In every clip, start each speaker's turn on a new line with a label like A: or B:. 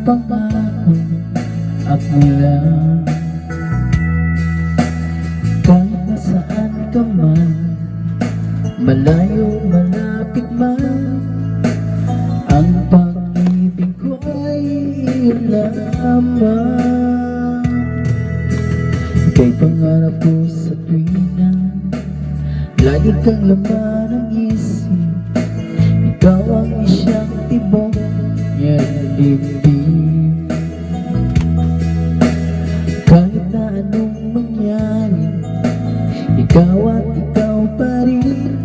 A: pangako at mula kahit nasaan ka man, malayo malapit man, ang pag-ibig ko ay iyong lamang. Ika'y pangarap ko sa tuwina, lagi kang laman ng isip, ikaw ang isyang tibok niyang dibdib. Kahit na anong mangyari, ikaw at ikaw pa rin,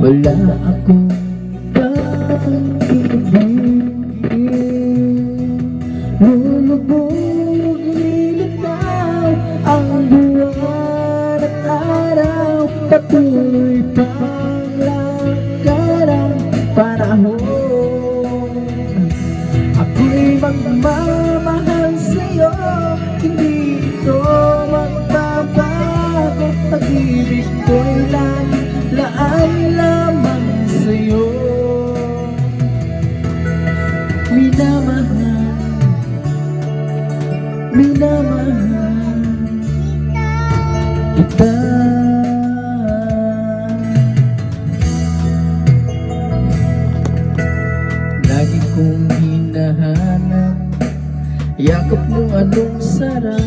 A: wala akong ibang ibigin. Lulubog, lilitaw ang buwan at araw, patuloy pang lakad ang panahon. Ako'y magmamahal sa'yo, hindi ito magbabago. Pag-ibig ko'y laging laan lamang sa'yo. Minamahal, minamahal kita. Lagi kong hinahanap, yakap mo anong sarap,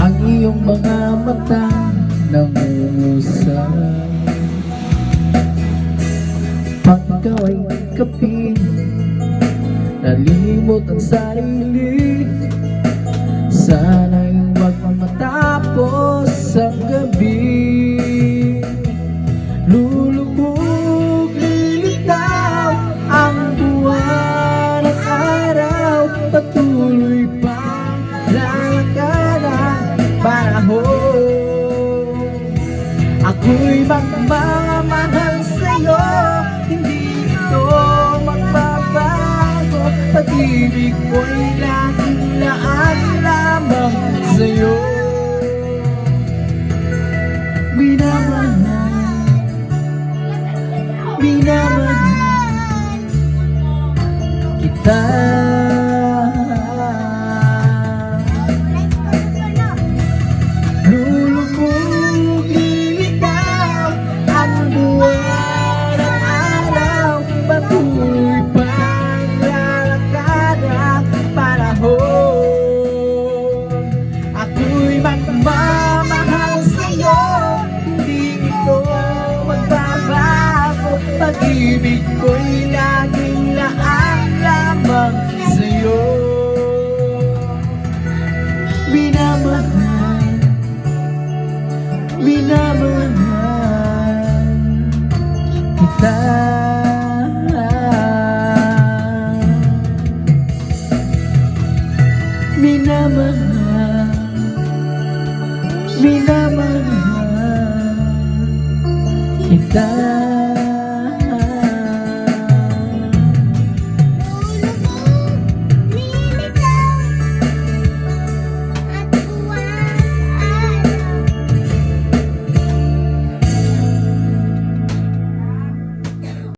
A: ang iyong mga mata nangungusap. Pag ikaw ay kapin, nalimot ang sarili, sana'y huwag matapos ang gabi. Lulubog, lilitaw ang buwan at araw, patuloy pang lalakad ang panahon. Ako'y magmamahal sa'yo, hindi ito magbabago. Pag-ibig ko'y laging laan lamang sa'yo. Minamahal, minamahal kita. Lulubog, lilitaw ang buwan at araw, patuloy pang lalakad ang panahon. Ako'y magmamahal sa'yo, hindi ito magbabago. Pag-ibig ko'y laging laan lamang sa'yo. Minamahal, minamahal kita. Minamahal, minamahal kita.